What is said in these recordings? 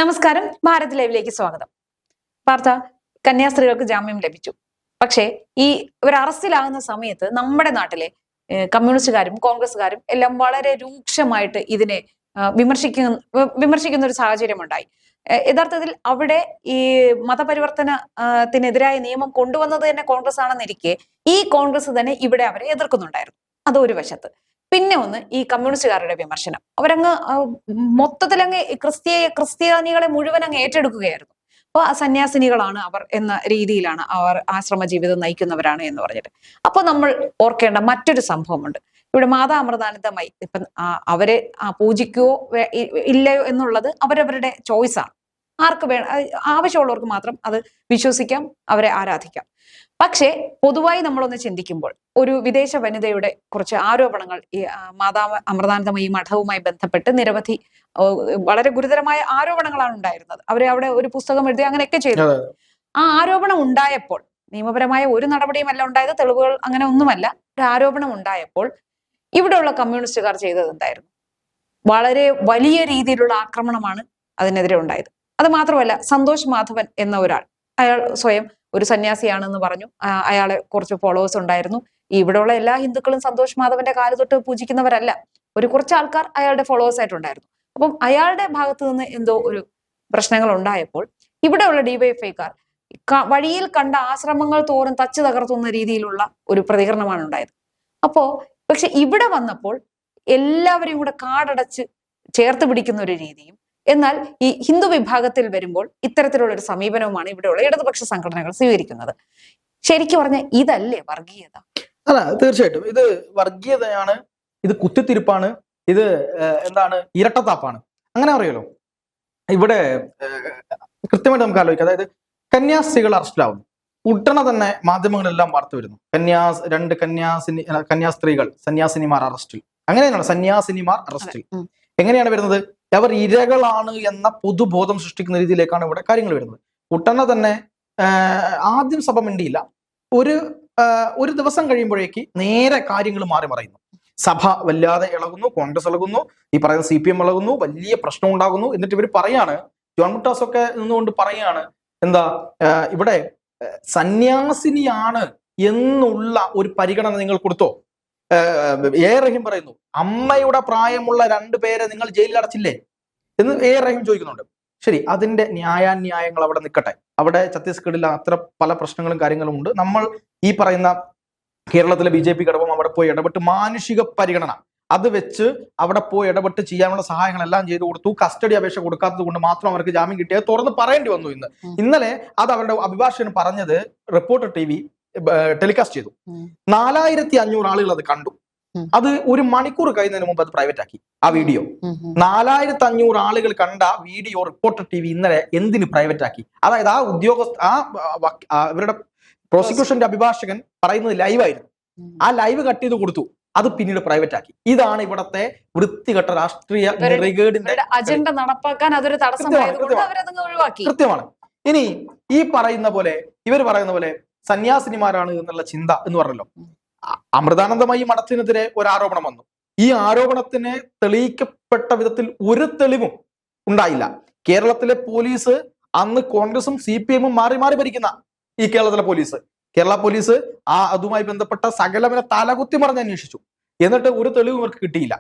നമസ്കാരം, ഭാരത് ലൈവിലേക്ക് സ്വാഗതം. വാർത്ത: കന്യാസ്ത്രീകൾക്ക് ജാമ്യം ലഭിച്ചു. പക്ഷേ ഇവർ അറസ്റ്റിലാകുന്ന സമയത്ത് നമ്മുടെ നാട്ടിലെ കമ്മ്യൂണിസ്റ്റുകാരും കോൺഗ്രസ്സുകാരും എല്ലാം വളരെ രൂക്ഷമായിട്ട് ഇതിനെ വിമർശിക്കുന്ന ഒരു സാഹചര്യം ഉണ്ടായി. യഥാർത്ഥത്തിൽ അവിടെ ഈ മതപരിവർത്തനത്തിനെതിരായ നിയമം കൊണ്ടുവന്നത് തന്നെ കോൺഗ്രസ് ആണെന്നിരിക്കെ ഈ കോൺഗ്രസ് തന്നെ ഇവിടെ അവരെ എതിർക്കുന്നുണ്ടായിരുന്നു. അത് ഒരു വശത്ത്. പിന്നെ ഒന്ന് ഈ കമ്മ്യൂണിസ്റ്റുകാരുടെ വിമർശനം. അവരങ്ങ് മൊത്തത്തിലങ്ങ് ക്രിസ്ത്യാനികളെ മുഴുവൻ അങ്ങ് ഏറ്റെടുക്കുകയായിരുന്നു. അപ്പൊ സന്യാസിനികളാണ് അവർ എന്ന രീതിയിലാണ് അവർ ആശ്രമ ജീവിതം നയിക്കുന്നവരാണ് എന്ന് പറഞ്ഞിട്ട്. അപ്പൊ നമ്മൾ ഓർക്കേണ്ട മറ്റൊരു സംഭവമുണ്ട്. ഇവിടെ മാതാ അമൃതാനന്ദമയി ഇപ്പം അവരെ പൂജിക്കുകയോ ഇല്ലയോ എന്നുള്ളത് അവരവരുടെ ചോയ്സാണ്. ആർക്ക് ആവശ്യമുള്ളവർക്ക് മാത്രം അത് വിശ്വസിക്കാം, അവരെ ആരാധിക്കാം. പക്ഷേ പൊതുവായി നമ്മളൊന്ന് ചിന്തിക്കുമ്പോൾ ഒരു വിദേശ വനിതയുടെ കുറച്ച് ആരോപണങ്ങൾ ഈ മാതാ അമൃതാനന്ദമയി മഠവുമായി ബന്ധപ്പെട്ട് നിരവധി വളരെ ഗുരുതരമായ ആരോപണങ്ങളാണ് ഉണ്ടായിരുന്നത്. അവരെ അവിടെ ഒരു പുസ്തകം എഴുതി അങ്ങനെയൊക്കെ ചെയ്തു. ആ ആരോപണം ഉണ്ടായപ്പോൾ നിയമപരമായ ഒരു നടപടിയുമല്ല ഉണ്ടായത്, തെളിവുകൾ അങ്ങനെ ഒന്നുമല്ല. ഒരു ആരോപണം ഉണ്ടായപ്പോൾ ഇവിടെയുള്ള കമ്മ്യൂണിസ്റ്റുകാർ ചെയ്തത് എന്തായിരുന്നു? വളരെ വലിയ രീതിയിലുള്ള ആക്രമണമാണ് അതിനെതിരെ ഉണ്ടായത്. അത് മാത്രമല്ല, സന്തോഷ് മാധവൻ എന്ന ഒരാൾ, അയാൾ സ്വയം ഒരു സന്യാസിയാണെന്ന് പറഞ്ഞു. അയാളെ കുറച്ച് ഫോളോവേഴ്സ് ഉണ്ടായിരുന്നു. ഇവിടെയുള്ള എല്ലാ ഹിന്ദുക്കളും സന്തോഷ് മാധവന്റെ കാല് തൊട്ട് പൂജിക്കുന്നവരല്ല. കുറച്ച് ആൾക്കാർ അയാളുടെ ഫോളോവേഴ്സ് ആയിട്ടുണ്ടായിരുന്നു. അപ്പം അയാളുടെ ഭാഗത്ത് നിന്ന് എന്തോ ഒരു പ്രശ്നങ്ങൾ ഉണ്ടായപ്പോൾ ഇവിടെയുള്ള ഡിവൈഎഫ്ഐക്കാർ വഴിയിൽ കണ്ട ആശ്രമങ്ങൾ തോറും തച്ചു തകർത്തുന്ന രീതിയിലുള്ള ഒരു പ്രതികരണമാണ് ഉണ്ടായത്. പക്ഷെ ഇവിടെ വന്നപ്പോൾ എല്ലാവരെയും കൂടെ കാടടച്ച് ചേർത്ത് പിടിക്കുന്ന ഒരു രീതിയും, എന്നാൽ ഈ ഹിന്ദു വിഭാഗത്തിൽ വരുമ്പോൾ ഇത്തരത്തിലുള്ള ഒരു സമീപനവുമാണ് ഇവിടെയുള്ള ഇടതുപക്ഷ സംഘടനകൾ സ്വീകരിക്കുന്നത്. ശരിക്കും പറഞ്ഞാൽ ഇതല്ലേ വർഗീയത? അല്ല, തീർച്ചയായിട്ടും ഇത് വർഗീയതയാണ്, ഇത് കുത്തിത്തിരിപ്പാണ്, ഇത് ഇരട്ടത്താപ്പാണ്. അങ്ങനെ അറിയാലോ. ഇവിടെ കൃത്യമായിട്ട് നമുക്ക് ആലോചിക്കാം. അതായത് കന്യാസ്ത്രീകൾ അറസ്റ്റിലാവുന്നു, ഉടനെ തന്നെ മാധ്യമങ്ങളെല്ലാം വാർത്ത വരുന്നു. രണ്ട് കന്യാസ്ത്രീകൾ സന്യാസിനിമാർ അറസ്റ്റിൽ. അങ്ങനെയാണ് സന്യാസിനിമാർ അറസ്റ്റിൽ. എങ്ങനെയാണ് വരുന്നത്? അവർ ഇരകളാണ് എന്ന പൊതുബോധം സൃഷ്ടിക്കുന്ന രീതിയിലേക്കാണ് ഇവിടെ കാര്യങ്ങൾ വരുന്നത്. ഉടനെ തന്നെ ആദ്യം സഭ മിണ്ടിയില്ല. ഒരു ദിവസം കഴിയുമ്പോഴേക്ക് നേരെ കാര്യങ്ങൾ മാറി മറയുന്നു. സഭ വല്ലാതെ ഇളകുന്നു, കോൺഗ്രസ് ഇളകുന്നു, ഈ പറയുന്ന CPM ഇളകുന്നു, വലിയ പ്രശ്നം ഉണ്ടാകുന്നു. എന്നിട്ട് ഇവർ പറയാണ്, ജോൺ മുട്ടാസ് ഒക്കെ നിന്നുകൊണ്ട് പറയാണ്, ഇവിടെ സന്യാസിനിയാണ് എന്നുള്ള ഒരു പരിഗണന നിങ്ങൾ കൊടുത്തോ? റഹീം പറയുന്നു, അമ്മയുടെ പ്രായമുള്ള 2 പേരെ നിങ്ങൾ ജയിലിൽ അടച്ചില്ലേ എന്ന് റഹീം ചോദിക്കുന്നുണ്ട്. ശരി, അതിന്റെ ന്യായാന്യായങ്ങൾ അവിടെ നിൽക്കട്ടെ. അവിടെ ഛത്തീസ്ഗഡിൽ അത്ര പല പ്രശ്നങ്ങളും കാര്യങ്ങളും ഉണ്ട്. നമ്മൾ ഈ പറയുന്ന കേരളത്തിലെ BJP ഘടകം അവിടെ പോയി ഇടപെട്ട് മാനുഷിക പരിഗണന അത് വെച്ച് അവിടെ പോയി ഇടപെട്ട് ചെയ്യാനുള്ള സഹായങ്ങളെല്ലാം ചെയ്തു കൊടുത്തു. കസ്റ്റഡി അപേക്ഷ കൊടുക്കാത്തത് കൊണ്ട് മാത്രം അവർക്ക് ജാമ്യം കിട്ടിയത് തുറന്ന് പറയേണ്ടി വന്നു. ഇന്നലെ അത് അവരുടെ അഭിഭാഷകൻ പറഞ്ഞത് റിപ്പോർട്ടർ TV ടെലികാസ്റ്റ് ചെയ്തു. 4500 ആളുകൾ അത് കണ്ടു. അത് 1 മണിക്കൂർ കഴിയുന്നതിന് മുമ്പ് അത് പ്രൈവറ്റ് ആക്കി. ആ വീഡിയോ 4500 ആളുകൾ കണ്ട വീഡിയോ റിപ്പോർട്ടർ TV ഇന്നലെ എന്തിന് പ്രൈവറ്റ് ആക്കി? അതായത് ഇവരുടെ പ്രോസിക്യൂഷന്റെ അഭിഭാഷകൻ പറയുന്നത് ലൈവായിരുന്നു. ആ ലൈവ് കട്ട് ചെയ്ത് കൊടുത്തു. അത് പിന്നീട് പ്രൈവറ്റ് ആക്കി. ഇതാണ് ഇവിടത്തെ വൃത്തികെട്ട രാഷ്ട്രീയ അജണ്ട നടപ്പാക്കാൻ അതൊരു ഒഴിവാക്കി. കൃത്യമാണ്. ഇനി ഇവർ പറയുന്ന പോലെ സന്യാസിനിമാരാണ് എന്നുള്ള ചിന്ത എന്ന് പറഞ്ഞല്ലോ. അമൃതാനന്ദമയി മഠത്തിനെതിരെ ഒരു ആരോപണം വന്നു. ഈ ആരോപണത്തിന് തെളിയിക്കപ്പെട്ട വിധത്തിൽ ഒരു തെളിവും ഉണ്ടായില്ല. കേരളത്തിലെ പോലീസ്, അന്ന് കോൺഗ്രസും CPM മാറി മാറി ഭരിക്കുന്ന ഈ കേരള പോലീസ് അതുമായി ബന്ധപ്പെട്ട സകലവനെ തലകുത്തി മറിഞ്ഞ് അന്വേഷിച്ചു. എന്നിട്ട് ഒരു തെളിവും ഇവർക്ക് കിട്ടിയില്ല.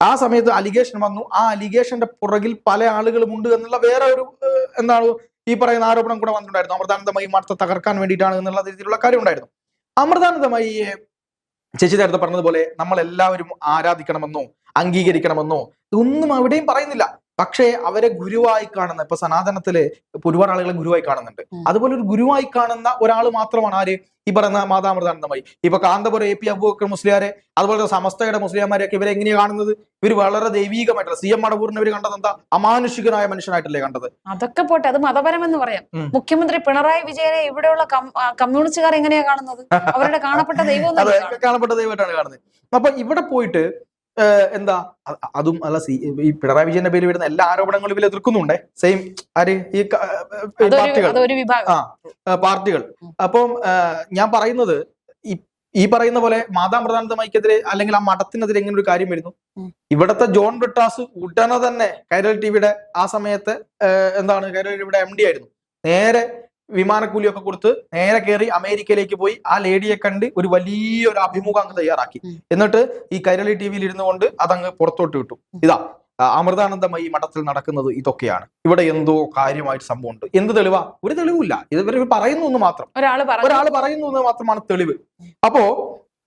ആ സമയത്ത് അലിഗേഷൻ വന്നു. ആ അലിഗേഷന്റെ പുറകിൽ പല ആളുകളും ഉണ്ട് എന്നുള്ള വേറെ ഒരു ഈ പറയുന്ന ആരോപണം കൂടെ വന്നിട്ടുണ്ടായിരുന്നു. അമൃതാനന്ദമയി മഠത്തെ തകർക്കാൻ വേണ്ടിയിട്ടാണ് എന്നുള്ള രീതിയിലുള്ള കാര്യം ഉണ്ടായിരുന്നു. അമൃതാനന്ദമയിയെ ചേച്ചി നേരത്തെ പറഞ്ഞതുപോലെ നമ്മൾ എല്ലാവരും ആരാധിക്കണമെന്നോ അംഗീകരിക്കണമെന്നോ ഒന്നും അവിടെയും പറയുന്നില്ല. പക്ഷേ അവരെ ഗുരുവായി കാണുന്ന, ഇപ്പൊ സനാതനത്തില് ഒരുപാട് ആളുകളെ ഗുരുവായി കാണുന്നുണ്ട്. അതുപോലെ ഒരു ഗുരുവായി കാണുന്ന ഒരാൾ മാത്രമാണ് ആര്? ഈ പറയുന്ന മാതാ അമൃതാനന്ദമയി. ഇപ്പൊ കാന്തപുരം AP അബൂബക്കർ മുസ്ലിയാരെ, അതുപോലെ സമസ്തയുടെ മുസ്ലിംമാരെയൊക്കെ ഇവരെ എങ്ങനെയാണ് കാണുന്നത്? ഇവർ വളരെ ദൈവീകമായിട്ടുള്ള CM മടവൂരിനെ ഇവർ കണ്ടത് എന്താ? അമാനുഷികനായ മനുഷ്യനായിട്ടല്ലേ കണ്ടത്? അതൊക്കെ പോട്ടെ, അത് മതപരമെന്ന് പറയാം. മുഖ്യമന്ത്രി പിണറായി വിജയനെ ഇവിടെയുള്ള കമ്മ്യൂണിസ്റ്റുകാർ എങ്ങനെയാ കാണുന്നത്? അവരുടെ കാണപ്പെട്ട ദൈവം കാണപ്പെട്ട ദൈവമായിട്ടാണ് കാണുന്നത്. അപ്പൊ ഇവിടെ പോയിട്ട് അതും അല്ല, ഈ പിണറായി വിജയന്റെ പേര് വരുന്ന എല്ലാ ആരോപണങ്ങളും ഇവർ എതിർക്കുന്നുണ്ടേ. സെയിം ഈ പാർട്ടികൾ. അപ്പം ഞാൻ പറയുന്നത്, ഈ പറയുന്ന പോലെ മാതാമൃതാനന്ദമയ്ക്കെതിരെ അല്ലെങ്കിൽ ആ മഠത്തിനെതിരെ എങ്ങനെ ഒരു കാര്യം വരുന്നു. ഇവിടത്തെ ജോൺ ബ്രിട്ടാസ് ഉടനെ തന്നെ കൈരളി ടിവിയുടെ ആ സമയത്ത് കൈരളി ടിവിയുടെ MD ആയിരുന്നു. നേരെ വിമാനക്കൂലിയൊക്കെ കൊടുത്ത് നേരെ കയറി അമേരിക്കയിലേക്ക് പോയി ആ ലേഡിയെ കണ്ട് ഒരു വലിയൊരു അഭിമുഖം അങ്ങ് തയ്യാറാക്കി. എന്നിട്ട് ഈ കൈരളി ടിവിയിൽ ഇരുന്നു കൊണ്ട് അതങ്ങ് പുറത്തോട്ട് വിട്ടു. ഇതാ അമൃതാനന്ദമയി മഠത്തിൽ നടക്കുന്നത് ഇതൊക്കെയാണ്, ഇവിടെ എന്തോ കാര്യമായിട്ട് സംഭവമുണ്ട്. എന്ത് തെളിവാ? ഒരു തെളിവില്ല. ഇവർ പറയുന്നു എന്ന് മാത്രം, ഒരാൾ പറയുന്നു എന്ന് മാത്രമാണ് തെളിവ്. അപ്പോ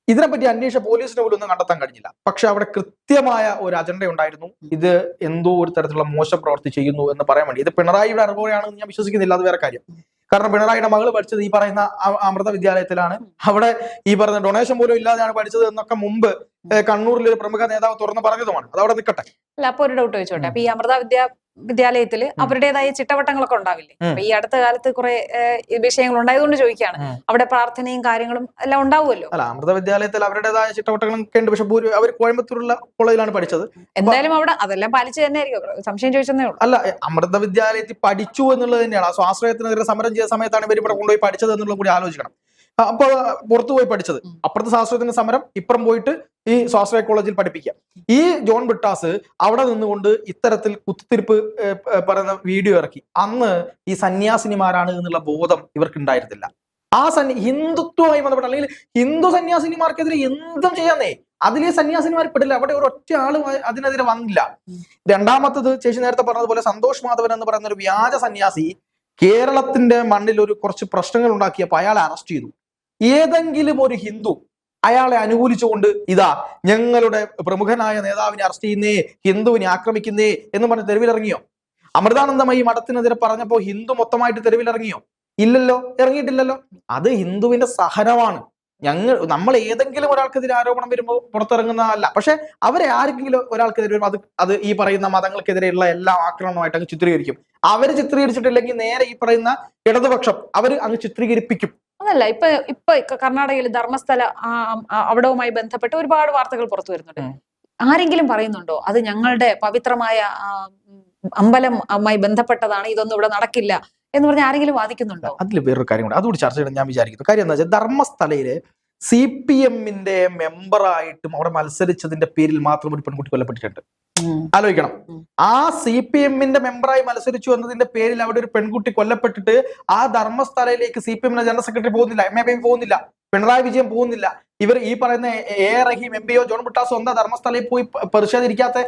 ഇതിനെപ്പറ്റി അന്വേഷിച്ച പോലീസിന് പോലും ഒന്നും കണ്ടെത്താൻ കഴിഞ്ഞില്ല. പക്ഷെ അവിടെ കൃത്യമായ ഒരു അജണ്ട ഉണ്ടായിരുന്നു. ഇത് എന്തോ ഒരു തരത്തിലുള്ള മോശം പ്രവൃത്തി ചെയ്യുന്നു എന്ന് പറയാൻ വേണ്ടി. ഇത് പിണറായിയുടെ അറിവുകയാണെന്ന് ഞാൻ വിശ്വസിക്കുന്നില്ല, അത് വേറെ കാര്യം. കാരണം പിണറായിയുടെ മകള് പഠിച്ചത് ഈ പറയുന്ന അമൃത വിദ്യാലയത്തിലാണ്. അവിടെ ഈ പറയുന്ന ഡൊണേഷൻ പോലും ഇല്ലാതെയാണ് പഠിച്ചത് എന്നൊക്കെ മുമ്പ് കണ്ണൂരിൽ ഒരു പ്രമുഖ നേതാവ് തുറന്നു പറഞ്ഞതുമാണ്. അത് അവിടെ നിൽക്കട്ടെ. അല്ല, അപ്പൊ ഒരു ഡൗട്ട് ചോദിച്ചോട്ടെ. അപ്പൊ ഈ അമൃത വിദ്യാലയത്തിൽ അവരുടേതായ ചിട്ടവട്ടങ്ങളൊക്കെ ഉണ്ടാവില്ലേ? അപ്പൊ ഈ അടുത്ത കാലത്ത് കുറെ വിഷയങ്ങൾ ഉണ്ടായതുകൊണ്ട് ചോദിക്കുകയാണ്. അവിടെ പ്രാർത്ഥനയും കാര്യങ്ങളും എല്ലാം ഉണ്ടാവുമല്ലോ. അല്ല, അമൃത വിദ്യാലയത്തിൽ അവരുടേതായ ചിട്ടവട്ടങ്ങളൊക്കെ ഉണ്ട്. പക്ഷെ അവർ കോയമ്പത്തൂരുള്ള കോളേജിലാണ് പഠിച്ചത്. എന്തായാലും അവിടെ അതെല്ലാം പാലിച്ചു തന്നെ ആയിരിക്കും. സംശയം ചോദിച്ചതേ ഉള്ളൂ. അല്ല, അമൃത വിദ്യാലയത്തിൽ പഠിച്ചു എന്നുള്ളത് തന്നെയാണ്. ആ സ്വാശ്രയത്തിനെതിരെ സമരം ചെയ്ത സമയത്താണ് ഇവർ ഇവിടെ കൊണ്ടുപോയി പഠിച്ചത് എന്നുള്ളത് കൂടി ആലോചിക്കണം. അപ്പൊ പുറത്തു പോയി പഠിച്ചത്, അപ്പുറത്തെ സ്വാശ്രയത്തിന്റെ സമരം ഇപ്പുറം പോയിട്ട് ഈ സ്വാശ്രയ കോളേജിൽ പഠിപ്പിക്കുക. ഈ ജോൺ ബ്രിട്ടാസ് അവിടെ നിന്നുകൊണ്ട് ഇത്തരത്തിൽ കുത്തിത്തിരിപ്പ് പറയുന്ന വീഡിയോ ഇറക്കി. അന്ന് ഈ സന്യാസിനിമാരാണ് എന്നുള്ള ബോധം ഇവർക്ക് ഉണ്ടായിരുന്നില്ല. ആ ഹിന്ദുത്വമായി ബന്ധപ്പെട്ട അല്ലെങ്കിൽ ഹിന്ദു സന്യാസിനിമാർക്കെതിരെ എന്തും ചെയ്യാന്നേ, അതിലെ സന്യാസിനിമാർ പെടില്ല. അവിടെ ഒരു ഒറ്റ ആളും അതിനെതിരെ വന്നില്ല. രണ്ടാമത്തത് ചേച്ചി നേരത്തെ പറഞ്ഞതുപോലെ സന്തോഷ് മാധവൻ എന്ന് പറയുന്ന ഒരു വ്യാജ സന്യാസി കേരളത്തിന്റെ മണ്ണിൽ ഒരു കുറച്ച് പ്രശ്നങ്ങൾ ഉണ്ടാക്കിയപ്പോൾ അയാളെ അറസ്റ്റ് ചെയ്തു. ഏതെങ്കിലും ഒരു ഹിന്ദു അയാളെ അനുകൂലിച്ചുകൊണ്ട് ഇതാ ഞങ്ങളുടെ പ്രമുഖനായ നേതാവിനെ അറസ്റ്റ് ചെയ്യുന്നേ, ഹിന്ദുവിനെ ആക്രമിക്കുന്നേ എന്ന് പറഞ്ഞ് തെരുവിലിറങ്ങിയോ? അമൃതാനന്ദമയി മഠത്തിനെതിരെ പറഞ്ഞപ്പോ ഹിന്ദു മൊത്തമായിട്ട് തെരുവിലിറങ്ങിയോ? ഇല്ലല്ലോ, ഇറങ്ങിയിട്ടില്ലല്ലോ. അത് ഹിന്ദുവിന്റെ സഹനമാണ്. നമ്മൾ ഏതെങ്കിലും ഒരാൾക്കെതിരെ ആരോപണം വരുമ്പോൾ പുറത്തിറങ്ങുന്നതല്ല. പക്ഷെ അവരെ ആർക്കെങ്കിലും ഒരാൾക്കെതിരെ വരുമ്പോൾ അത് ഈ പറയുന്ന മതങ്ങൾക്കെതിരെയുള്ള എല്ലാ ആക്രമണമായിട്ട് അങ്ങ് ചിത്രീകരിക്കും. അവര് ചിത്രീകരിച്ചിട്ടില്ലെങ്കിൽ നേരെ ഈ പറയുന്ന ഇടതുപക്ഷം അവര് അങ്ങ് ചിത്രീകരിപ്പിക്കും. അതല്ല, ഇപ്പൊ കർണാടകയിൽ ധർമ്മസ്ഥല അവിടവുമായി ബന്ധപ്പെട്ട് ഒരുപാട് വാർത്തകൾ പുറത്തു വരുന്നുണ്ട്. ആരെങ്കിലും പറയുന്നുണ്ടോ അത് ഞങ്ങളുടെ പവിത്രമായ അമ്പലവുമായി ബന്ധപ്പെട്ടതാണ്, ഇതൊന്നും ഇവിടെ നടക്കില്ല എന്ന് പറഞ്ഞ ആരെങ്കിലും വാദിക്കുന്നുണ്ടോ? അതിൽ വേറൊരു കാര്യം കൂടെ അതുകൂടി ചർച്ച ചെയ്യണം ഞാൻ വിചാരിക്കുന്നു. കാര്യം എന്താ വെച്ചാൽ ധർമ്മസ്ഥലയില് CPM-ന്റെ മെമ്പറായിട്ടും അവിടെ മത്സരിച്ചതിന്റെ പേരിൽ മാത്രം ഒരു പെൺകുട്ടി കൊല്ലപ്പെട്ടിട്ടുണ്ട്. ആലോചിക്കണം. ആ CPM-ന്റെ മെമ്പറായി മത്സരിച്ചു എന്നതിന്റെ പേരിൽ അവിടെ ഒരു പെൺകുട്ടി കൊല്ലപ്പെട്ടിട്ട് ആ ധർമ്മസ്ഥലയിലേക്ക് CPM-ന്റെ ജനറൽ സെക്രട്ടറി പോകുന്നില്ല, MAB പോകുന്നില്ല, പിണറായി വിജയൻ പോകുന്നില്ല. ഇവർ ഈ പറയുന്ന റഹീം MPയോ ജോൺ ബ്രിട്ടാസോ എന്താ ധർമ്മസ്ഥലയിൽ പോയി പ്രതിഷേധിക്കാത്ത?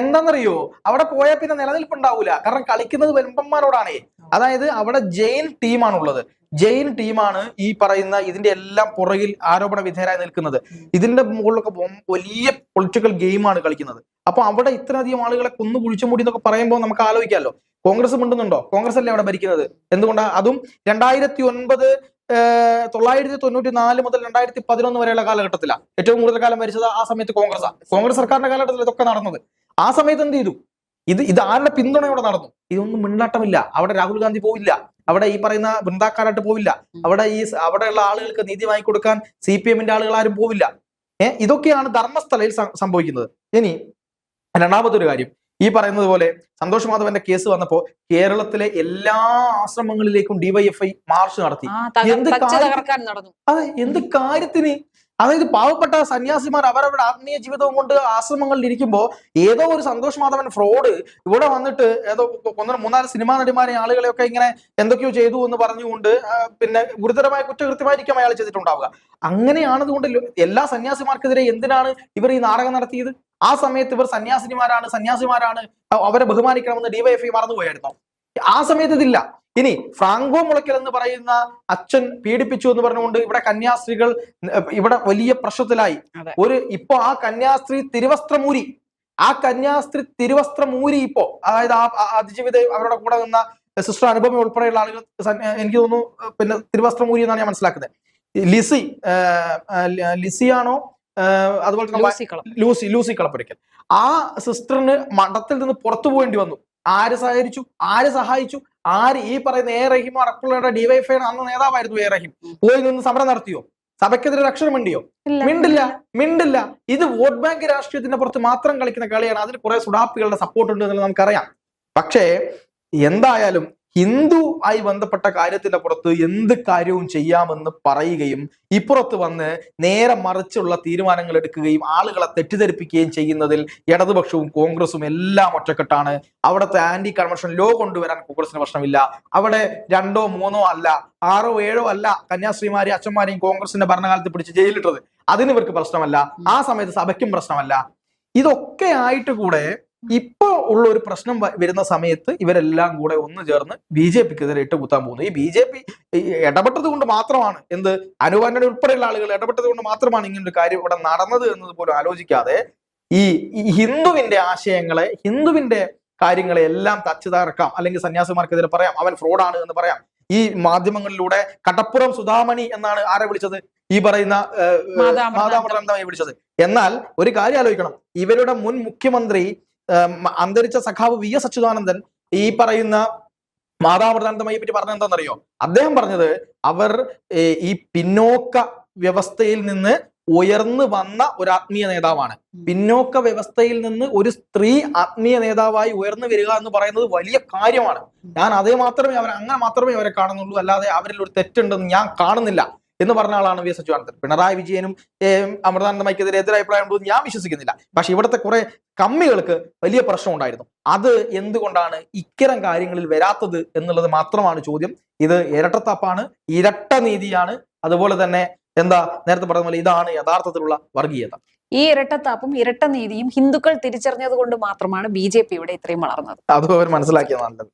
എന്താണെന്നറിയോ? അവിടെ പോയാൽ പിന്നെ നിലനിൽപ്പുണ്ടാവൂല. കാരണം കളിക്കുന്നത് വെമ്പന്മാരോടാണേ. അതായത് അവിടെ ജെയിൻ ടീമാണുള്ളത്. ജെയിൻ ടീമാണ് ഈ പറയുന്ന ഇതിന്റെ എല്ലാം പുറകിൽ ആരോപണ വിധേയരായി നിൽക്കുന്നത്. ഇതിന്റെ മുകളിലൊക്കെ വലിയ പൊളിറ്റിക്കൽ ഗെയിമാണ് കളിക്കുന്നത്. അപ്പൊ അവിടെ ഇത്രയധികം ആളുകളെ കൊന്നു കുഴിച്ചുമൂടി എന്നൊക്കെ പറയുമ്പോൾ നമുക്ക് ആലോചിക്കാമല്ലോ. കോൺഗ്രസ് മിണ്ടുന്നുണ്ടോ? കോൺഗ്രസ് അല്ലേ അവിടെ ഭരിക്കുന്നത്. എന്തുകൊണ്ടാണ്? അതും 1994 മുതൽ 2011 വരെയുള്ള കാലഘട്ടത്തിലാണ് ഏറ്റവും കൂടുതൽ കാലം ഭരിച്ചത്. ആ സമയത്ത് കോൺഗ്രസ് സർക്കാരിന്റെ കാലഘട്ടത്തിൽ ഇതൊക്കെ നടന്നത്. ആ സമയത്ത് എന്ത് ചെയ്തു? ഇത് ആരുടെ പിന്തുണയോടെ നടന്നു? ഇതൊന്നും മിണ്ടാട്ടമില്ല. അവിടെ രാഹുൽ ഗാന്ധി പോവില്ല, അവിടെ ഈ പറയുന്ന വൃന്ദാക്കാരായിട്ട് പോവില്ല, അവിടെയുള്ള ആളുകൾക്ക് നീതി വാങ്ങിക്കൊടുക്കാൻ CPM-ന്റെ ആളുകൾ ആരും പോവില്ല. ഇതൊക്കെയാണ് ധർമ്മസ്ഥലയിൽ സംഭവിക്കുന്നത്. ഇനി രണ്ടാമതൊരു കാര്യം, ഈ പറയുന്നത് പോലെ സന്തോഷ് മാധവന്റെ കേസ് വന്നപ്പോ കേരളത്തിലെ എല്ലാ ആശ്രമങ്ങളിലേക്കും DYFI മാർച്ച് നടത്തി. എന്ത് കാര്യത്തിന്? അതായത് പാവപ്പെട്ട സന്യാസിമാർ അവരവരുടെ ആത്മീയ ജീവിതവും കൊണ്ട് ആശ്രമങ്ങളിൽ ഇരിക്കുമ്പോൾ ഏതോ ഒരു സന്തോഷ് മാധവൻ ഫ്രോഡ് ഇവിടെ വന്നിട്ട് ഏതോ 3-4 സിനിമാ നടിമാരെ ആളുകളെയൊക്കെ ഇങ്ങനെ എന്തൊക്കെയോ ചെയ്തു എന്ന് പറഞ്ഞുകൊണ്ട് പിന്നെ ഗുരുതരമായ കുറ്റകൃത്യമായിരിക്കും അയാൾ ചെയ്തിട്ടുണ്ടാവുക. അങ്ങനെയാണതുകൊണ്ട് എല്ലാ സന്യാസിമാർക്കെതിരെ എന്തിനാണ് ഇവർ ഈ നാടകം നടത്തിയത്? ആ സമയത്ത് ഇവർ സന്യാസിമാരാണ് അവരെ ബഹുമാനിക്കണമെന്ന് DYFI മറന്നുപോയായിരുന്നോ? ആ സമയത്ത് ഇതില്ല. ഇനി ഫ്രാങ്കോ മുളയ്ക്കൽ എന്ന് പറയുന്ന അച്ഛൻ പീഡിപ്പിച്ചു എന്ന് പറഞ്ഞുകൊണ്ട് ഇവിടെ കന്യാസ്ത്രീകൾ ഇവിടെ വലിയ പ്രശ്നത്തിലായി. ഇപ്പൊ ആ കന്യാസ്ത്രീ തിരുവസ്ത്രമൂരി ഇപ്പോ അതായത് ആ അതിജീവിത അവരുടെ കൂടെ നിന്ന സിസ്റ്റർ അനുപമ ഉൾപ്പെടെയുള്ള ആളുകൾ എനിക്ക് തോന്നുന്നു പിന്നെ തിരുവസ്ത്രമൂരി എന്നാണ് ഞാൻ മനസ്സിലാക്കുന്നത്. ലിസിയാണോ അതുപോലെ തന്നെ ലൂസി കളപ്പുരയ്ക്കൽ. ആ സിസ്റ്ററിന് മഠത്തിൽ നിന്ന് പുറത്തു പോകേണ്ടി വന്നു. ആര് സഹായിച്ചു? ഈ പറയുന്ന റഹീം അടക്കമുള്ള DYFI അന്ന് നേതാവായിരുന്നു റഹീം. പോയി നിന്ന് സമരം നടത്തിയോ? സഭയ്ക്കെതിരെ അക്ഷരം മിണ്ടില്ല. ഇത് വോട്ട് ബാങ്ക് രാഷ്ട്രീയത്തിന്റെ പുറത്ത് മാത്രം കളിക്കുന്ന കളിയാണ്. അതിന് കുറെ സുഡാപ്പികളുടെ സപ്പോർട്ട് ഉണ്ട് എന്നുള്ളത് നമുക്കറിയാം. പക്ഷേ എന്തായാലും ഹിന്ദു ആയി ബന്ധപ്പെട്ട കാര്യത്തിന്റെ പുറത്ത് എന്ത് കാര്യവും ചെയ്യാമെന്ന് പറയുകയും ഇപ്പുറത്ത് വന്ന് നേരെ മറിച്ചുള്ള തീരുമാനങ്ങൾ എടുക്കുകയും ആളുകളെ തെറ്റിദ്ധരിപ്പിക്കുകയും ചെയ്യുന്നതിൽ ഇടതുപക്ഷവും കോൺഗ്രസും എല്ലാം ഒറ്റക്കെട്ടാണ്. അവിടുത്തെ ആന്റി കൺവെൻഷൻ ലോ കൊണ്ടുവരാൻ കോൺഗ്രസിന് പ്രശ്നമില്ല. അവിടെ 2 3 അല്ല 6 7 അല്ല കന്യാസ്ത്രീമാരെയും അച്ഛന്മാരെയും കോൺഗ്രസിന്റെ ഭരണകാലത്ത് പിടിച്ച് ജയിലിട്ടത്, അതിന് ഇവർക്ക് പ്രശ്നമല്ല. ആ സമയത്ത് സഭയ്ക്കും പ്രശ്നമല്ല. ഇതൊക്കെ ആയിട്ട് കൂടെ ഇപ്പൊ ഉള്ള ഒരു പ്രശ്നം വരുന്ന സമയത്ത് ഇവരെല്ലാം കൂടെ ഒന്ന് ചേർന്ന് BJPക്കെതിരെ ഇട്ടുകുത്താൻ പോകുന്നു. ഈ BJP ഇടപെട്ടത് കൊണ്ട് മാത്രമാണ്, എന്ത് അനൂപ് ആന്റണി ഉൾപ്പെടെയുള്ള ആളുകൾ ഇടപെട്ടത് കൊണ്ട് മാത്രമാണ് ഇങ്ങനൊരു കാര്യം ഇവിടെ നടന്നത് എന്നത് പോലും ആലോചിക്കാതെ ഈ ഹിന്ദുവിന്റെ ആശയങ്ങളെ, ഹിന്ദുവിന്റെ കാര്യങ്ങളെ എല്ലാം തച്ചു തകർക്കാം, അല്ലെങ്കിൽ സന്യാസിമാർക്കെതിരെ പറയാം അവൻ ഫ്രോഡാണ് എന്ന് പറയാം. ഈ മാധ്യമങ്ങളിലൂടെ കടപ്പുറം സുധാമണി എന്നാണ് ആരെ വിളിച്ചത്, ഈ പറയുന്ന മാതാമൃതാനന്ദമയെ വിളിച്ചത്. എന്നാൽ ഒരു കാര്യം ആലോചിക്കണം, ഇവരുടെ മുൻ മുഖ്യമന്ത്രി അന്തരിച്ച സഖാവ് VS അച്യുതാനന്ദൻ ഈ പറയുന്ന മാതാമൃതാനന്ദമയെ പറ്റി പറഞ്ഞത് എന്താണെന്നറിയോ? അദ്ദേഹം പറഞ്ഞത് അവർ ഈ പിന്നോക്ക വ്യവസ്ഥയിൽ നിന്ന് ഉയർന്നു വന്ന ഒരു ആത്മീയ നേതാവാണ്. പിന്നോക്ക വ്യവസ്ഥയിൽ നിന്ന് ഒരു സ്ത്രീ ആത്മീയ നേതാവായി ഉയർന്നു വരിക എന്ന് പറയുന്നത് വലിയ കാര്യമാണ്. ഞാൻ അങ്ങനെ മാത്രമേ അവരെ കാണുന്നുള്ളൂ, അല്ലാതെ അവരിൽ ഒരു തെറ്റുണ്ടെന്ന് ഞാൻ കാണുന്നില്ല എന്ന് പറഞ്ഞ ആളാണ് VS അച്യുതാനന്ദൻ. പിണറായി വിജയനും അമൃതാനന്ദമയ്ക്കെതിരെ എതിരഭിപ്രായം ഉണ്ടെന്ന് ഞാൻ വിശ്വസിക്കുന്നില്ല. പക്ഷെ ഇവിടുത്തെ കുറെ കമ്മികൾക്ക് വലിയ പ്രശ്നം ഉണ്ടായിരുന്നു. അത് എന്തുകൊണ്ടാണ് ഇത്തരം കാര്യങ്ങളിൽ വരാത്തത് എന്നുള്ളത് മാത്രമാണ് ചോദ്യം. ഇത് ഇരട്ടത്താപ്പാണ്, ഇരട്ട നീതിയാണ്. അതുപോലെ തന്നെ നേരത്തെ പറഞ്ഞ പോലെ ഇതാണ് യഥാർത്ഥത്തിലുള്ള വർഗീയത. ഈ ഇരട്ടത്താപ്പും ഇരട്ട നീതിയും ഹിന്ദുക്കൾ തിരിച്ചറിഞ്ഞത് കൊണ്ട് മാത്രമാണ് BJP ഇവിടെ ഇത്രയും വളർന്നത്. അതും അവർ മനസ്സിലാക്കിയത് നല്ലത്.